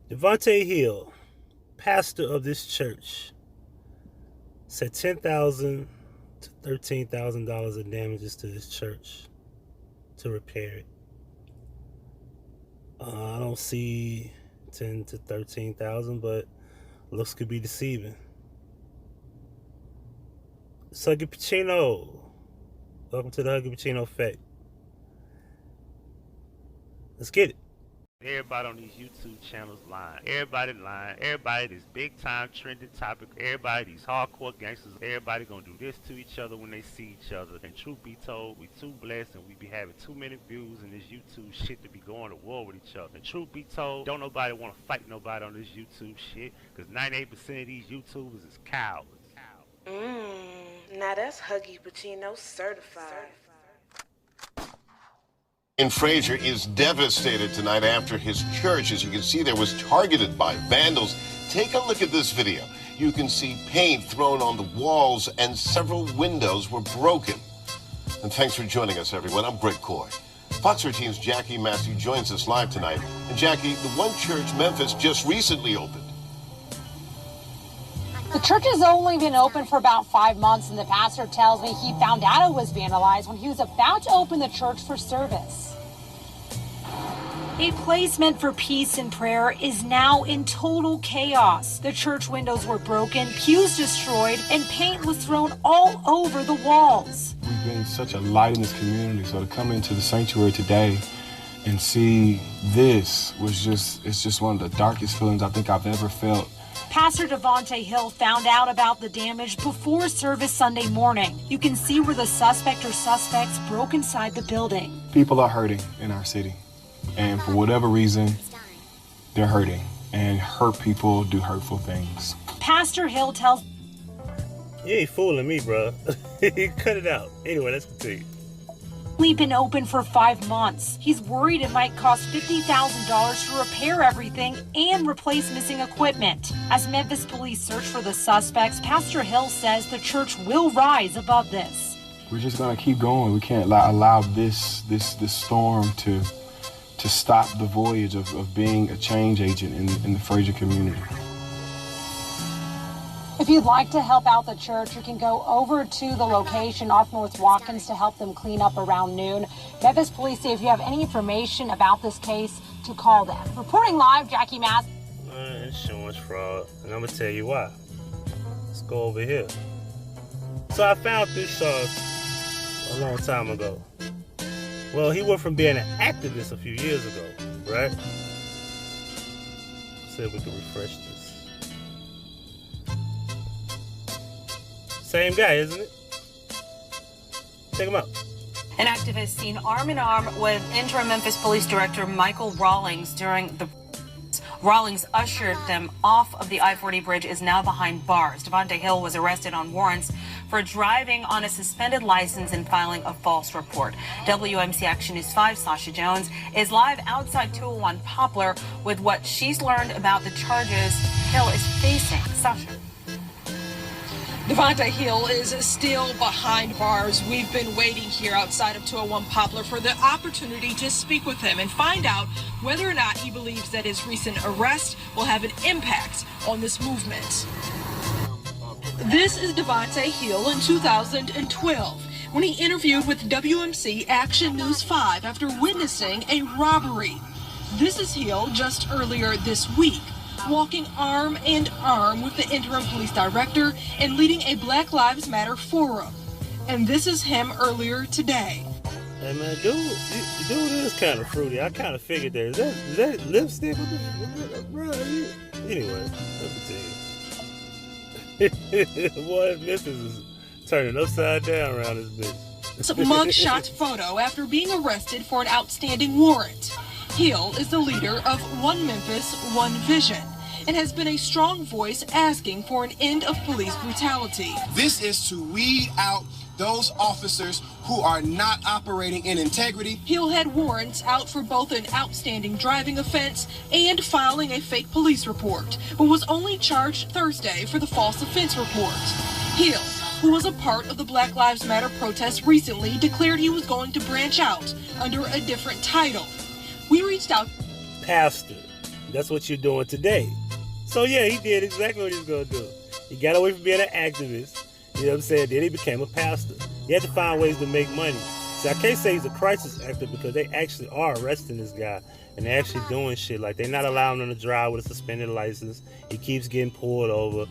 Devante Hill, pastor of this church, said $10,000 to $13,000 in damages to this church to repair it. I don't see 10 to 13,000, but looks could be deceiving. Huggie Pacino, welcome to the Huggie Pacino effect. Let's get it. Everybody on these YouTube channels lying. Everybody lying. Everybody this big time trending topic. Everybody these hardcore gangsters. Everybody gonna do this to each other when they see each other. And truth be told, we too blessed and we be having too many views in this YouTube shit to be going to war with each other. And truth be told, don't nobody want to fight nobody on this YouTube shit, because 98% of these YouTubers is cowards. Now that's Huggie Pacino certified. And Frazier is devastated tonight after his church, as you can see there, was targeted by vandals. Take a look at this video. You can see paint thrown on the walls and several windows were broken. And thanks for joining us, everyone. I'm Greg Coy. Fox 13's Jackie Massey joins us live tonight. And Jackie, the one church, Memphis, just recently opened. The church has only been open for about 5 months, and the pastor tells me he found out it was vandalized when he was about to open the church for service. A place meant for peace and prayer is now in total chaos. The church windows were broken, pews destroyed, and paint was thrown all over the walls. We've been such a light in this community, so to come into the sanctuary today and see this it's just one of the darkest feelings I think I've ever felt. Pastor Devante Hill found out about the damage before service Sunday morning. You can see where the suspect or suspects broke inside the building. People are hurting in our city, and for whatever reason, they're hurting, and hurt people do hurtful things. Pastor Hill tells... You ain't fooling me, bro. Cut it out. Anyway, let's continue. We've been open for 5 months. He's worried it might cost $50,000 to repair everything and replace missing equipment. As Memphis police search for the suspects, Pastor Hill says the church will rise above this. We're just gonna keep going. We can't allow this storm to stop the voyage of being a change agent in the Frazier community. If you'd like to help out the church, you can go over to the location off North Watkins to help them clean up around noon. Memphis police say if you have any information about this case, to call them. Reporting live, Jackie Mass. Insurance fraud, and I'm gonna tell you why. Let's go over here. So I found this a long time ago. Well, he went from being an activist a few years ago, right? See if we can refresh this. Same guy, isn't it? Check him out. An activist seen arm in arm with interim Memphis Police Director Michael Rawlings during the... Rawlings ushered them off of the I-40 bridge, is now behind bars. Devante Hill was arrested on warrants for driving on a suspended license and filing a false report. WMC Action News 5's Sasha Jones is live outside 201 Poplar with what she's learned about the charges Hill is facing. Sasha. Devante Hill is still behind bars. We've been waiting here outside of 201 Poplar for the opportunity to speak with him and find out whether or not he believes that his recent arrest will have an impact on this movement. This is Devante Hill in 2012 when he interviewed with WMC Action News 5 after witnessing a robbery. This is Hill just earlier this week, walking arm in arm with the interim police director and leading a Black Lives Matter forum. And this is him earlier today. Hey man, dude is kind of fruity. I kind of figured that. Is that lipstick? Bro, anyway, let me tell you. Boy, Memphis is turning upside down around this bitch. It's a mugshot photo after being arrested for an outstanding warrant. Hill is the leader of One Memphis, One Vision, and has been a strong voice asking for an end of police brutality. This is to weed out those officers who are not operating in integrity. Hill had warrants out for both an outstanding driving offense and filing a fake police report, but was only charged Thursday for the false offense report. Hill, who was a part of the Black Lives Matter protests recently, declared he was going to branch out under a different title. We reached out. Pastor. That's what you're doing today. So yeah, he did exactly what he was going to do. He got away from being an activist. You know what I'm saying? Then he became a pastor. He had to find ways to make money. So I can't say he's a crisis actor because they actually are arresting this guy. And they're actually doing shit. Like, they're not allowing him to drive with a suspended license. He keeps getting pulled over.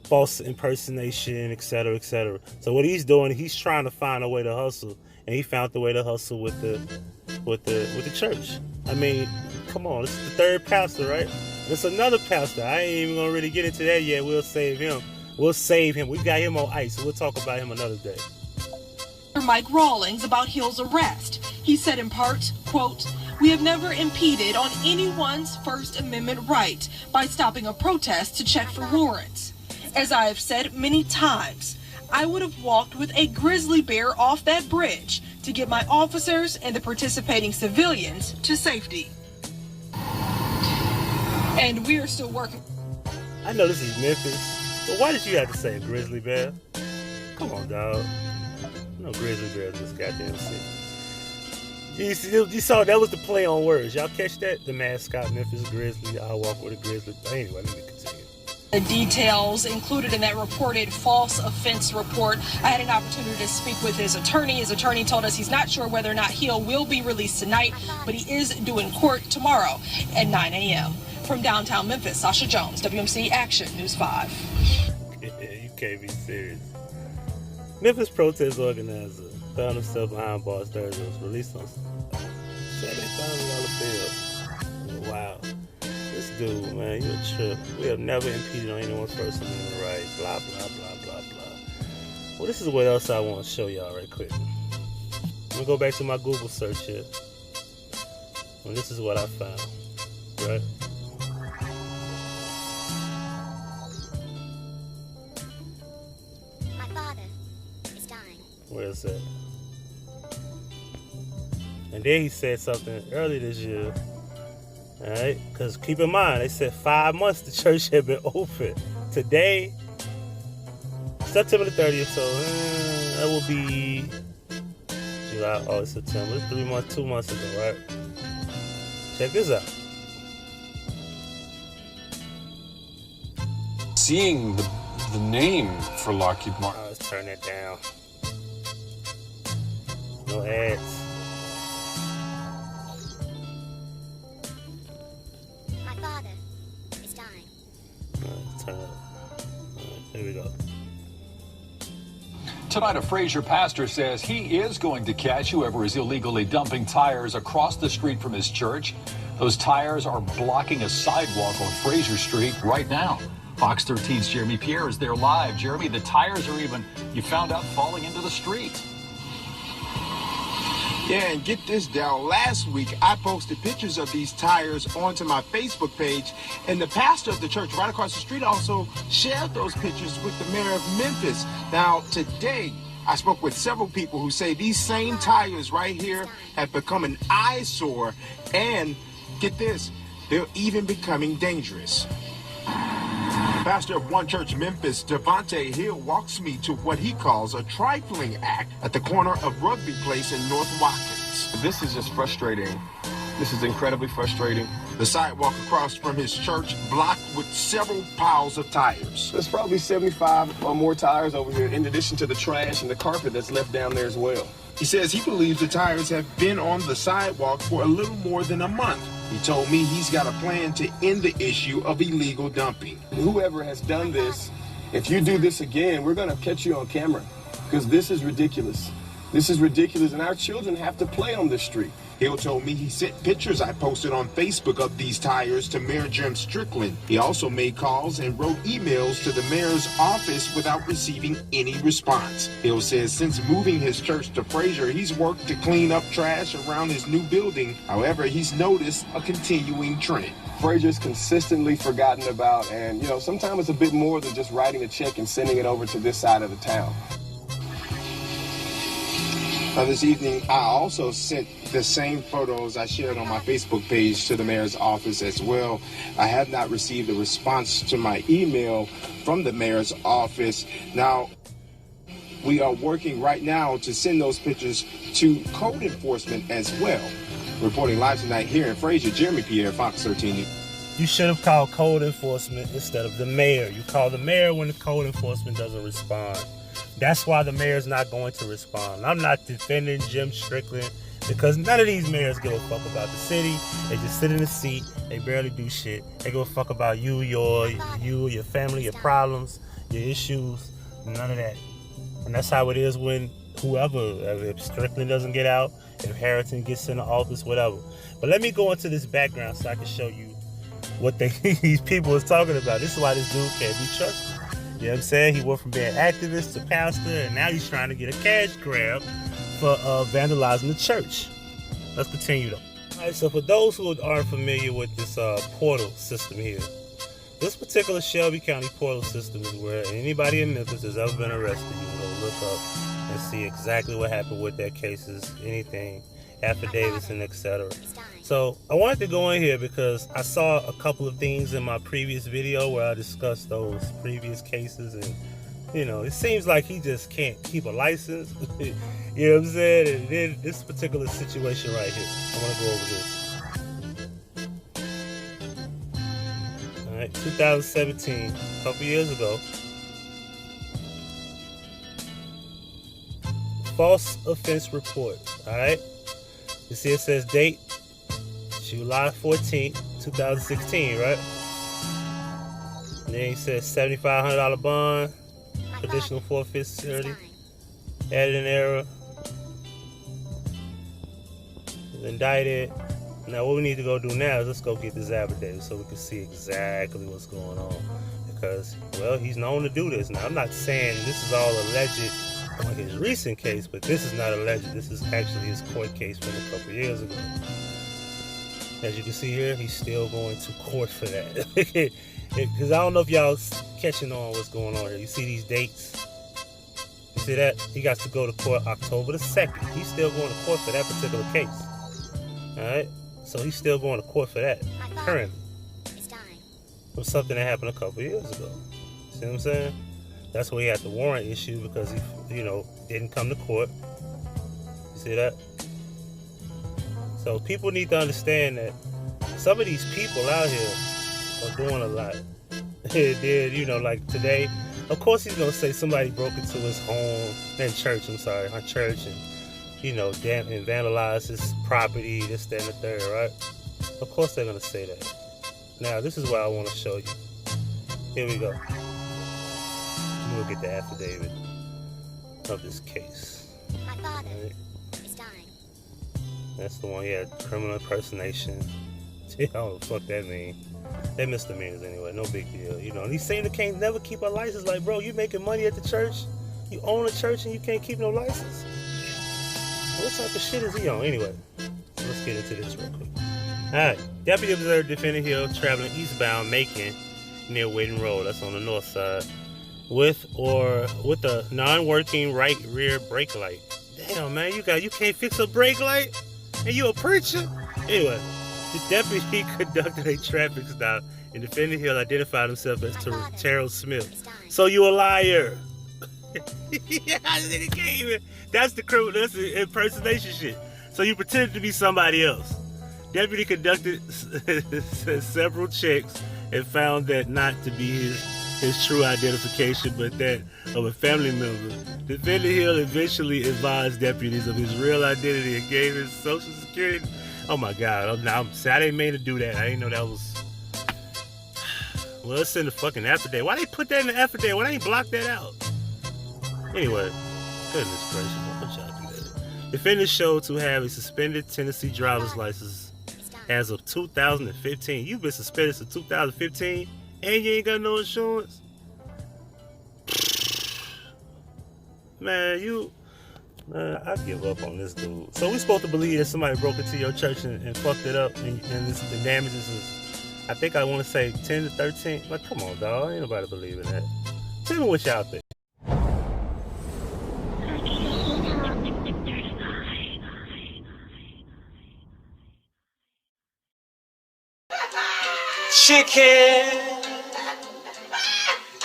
False impersonation, etc., etc. So what he's doing, he's trying to find a way to hustle. And he found the way to hustle with the church. I mean, come on, this is the third pastor, right? There's another pastor. I ain't even gonna really get into that yet. We'll save him. We've got him on ice, so we'll talk about him another day. Mike Rawlings about Hill's arrest. He said in part, quote, "We have never impeded on anyone's First Amendment right by stopping a protest to check for warrants. As I have said many times, I would have walked with a grizzly bear off that bridge to get my officers and the participating civilians to safety." And we are still working. I know this is Memphis, but why did you have to say a grizzly bear? Come on, dog. No grizzly bear in this goddamn city. You saw that was the play on words. Y'all catch that? The mascot, Memphis Grizzly. I'll walk with a grizzly. But anyway, let me continue. The details included in that reported false offense report. I had an opportunity to speak with his attorney. His attorney told us he's not sure whether or not Hill will be released tonight, but he is due in court tomorrow at 9 a.m. From downtown Memphis, Sasha Jones, WMC Action News 5. You can't be serious. Memphis protest organizer found himself behind bars Thursday. Was released on $7,000 bail. Wow. This dude, man, you a trip. We have never impeded on anyone's First Amendment right. Blah, blah, blah, blah, blah. Well, this is what else I want to show y'all right quick. I'm going to go back to my Google search here. And this is what I found. Right? My father is dying. Where is that? And then he said something early this year. Alright, because keep in mind, they said 5 months the church had been open. Today, September the 30th, so that will be July, August, September. It's 3 months, 2 months ago, right? Check this out. Seeing the name for Lockheed Martin. Let's turn that down. No ads. Here we go. Tonight, a Fraser pastor says he is going to catch whoever is illegally dumping tires across the street from his church. Those tires are blocking a sidewalk on Fraser Street right now. Fox 13's Jeremy Pierre is there live. Jeremy, the tires are even, you found out, falling into the street. Yeah, and get this, Dal. Last week, I posted pictures of these tires onto my Facebook page, and the pastor of the church right across the street also shared those pictures with the mayor of Memphis. Now, today, I spoke with several people who say these same tires right here have become an eyesore, and get this, they're even becoming dangerous. Pastor of One Church Memphis, Devante Hill, walks me to what he calls a trifling act at the corner of Rugby Place in North Watkins. This is just frustrating. This is incredibly frustrating. The sidewalk across from his church blocked with several piles of tires. There's probably 75 or more tires over here, in addition to the trash and the carpet that's left down there as well. He says he believes the tires have been on the sidewalk for a little more than a month. He told me he's got a plan to end the issue of illegal dumping. Whoever has done this, if you do this again, we're going to catch you on camera, because this is ridiculous. This is ridiculous, and our children have to play on this street. Hill told me he sent pictures I posted on Facebook of these tires to Mayor Jim Strickland. He also made calls and wrote emails to the mayor's office without receiving any response. Hill says since moving his church to Fraser, he's worked to clean up trash around his new building. However, he's noticed a continuing trend. Fraser's consistently forgotten about, and sometimes it's a bit more than just writing a check and sending it over to this side of the town. This evening, I also sent the same photos I shared on my Facebook page to the mayor's office as well. I have not received a response to my email from the mayor's office. Now, we are working right now to send those pictures to code enforcement as well. Reporting live tonight here in Fraser, Jeremy Pierre, Fox 13. You should have called code enforcement instead of the mayor. You call the mayor when the code enforcement doesn't respond. That's why the mayor's not going to respond. I'm not defending Jim Strickland because none of these mayors give a fuck about the city. They just sit in the seat. They barely do shit. They give a fuck about you, your family, your problems, your issues, none of that. And that's how it is when whoever, if Strickland doesn't get out, if Harrington gets into office, whatever. But let me go into this background so I can show you what these people was talking about. This is why this dude can't be trusted. You know what I'm saying? He went from being activist to pastor, and now he's trying to get a cash grab for vandalizing the church. Let's continue though. All right, so for those who aren't familiar with this portal system here, this particular Shelby County portal system is where anybody in Memphis has ever been arrested, you can go look up and see exactly what happened with their cases, anything, affidavits, and etc. So I wanted to go in here because I saw a couple of things in my previous video where I discussed those previous cases, and you know, it seems like he just can't keep a license. You know what I'm saying? And then this particular situation right here, I want to go over this. All right, 2017, a couple years ago. False offense report. All right. You see it says date July 14th, 2016, right? And then he says $7,500 bond, additional forfeit security, added an error, indicted. Now what we need to go do now is let's go get this affidavit so we can see exactly what's going on. Because, well, he's known to do this. Now I'm not saying this is all alleged on his recent case, but this is not alleged. This is actually his court case from a couple years ago. As you can see here, he's still going to court for that. Because I don't know if y'all catching on what's going on here. You see these dates? You see that? He got to go to court October the 2nd. He's still going to court for that particular case. Alright? So he's still going to court for that currently. From something that happened a couple years ago. See what I'm saying? That's why he had the warrant issue, because he, you know, didn't come to court. You see that? So people need to understand that some of these people out here are doing a lot. Then, you know, like today, of course he's gonna say somebody broke into his home and church. I'm sorry, her church, and you know, and vandalized his property, this, that, and the third, right? Of course they're gonna say that. Now this is what I want to show you. Here we go. We'll get the affidavit of this case. My father is dying. That's the one, yeah, criminal impersonation. I don't know what the fuck that mean. They're misdemeanors anyway, no big deal. You know, and he's saying they can't never keep a license. Like, bro, you making money at the church? You own a church and you can't keep no license? What type of shit is he on? Anyway, let's get into this real quick. Alright, deputy observed defendant Hill traveling eastbound Macon near Waiting Road. That's on the north side. With a non-working right rear brake light. Damn, man, you can't fix a brake light? And you a preacher? Anyway, the deputy conducted a traffic stop, and defendant Hill identified himself as Terrell Smith. So you a liar? That's the criminal. That's the impersonation shit. So you pretended to be somebody else. Deputy conducted several checks and found that not to be his true identification, but that of a family member. Defendant Hill eventually advised deputies of his real identity and gave his social security. Oh my God! I didn't mean to do that. I didn't know that was. Well, it's in the fucking affidavit. Why they put that in the affidavit? Why they ain't block that out? Anyway, goodness gracious, why don't y'all do that? Defendant showed to have a suspended Tennessee driver's license as of 2015. You've been suspended since 2015, and you ain't got no insurance. Man, I give up on this dude. So we supposed to believe that somebody broke into your church and fucked it up, and the damages is, I think I want to say 10 to 13. Like, come on, dog. Ain't nobody believing that. Tell me what y'all think. Chicken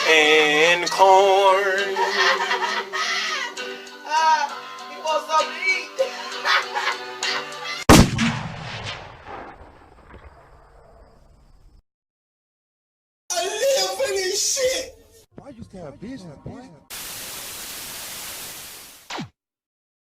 and corn. He wants something to eat. this shit. I used to have business, boy.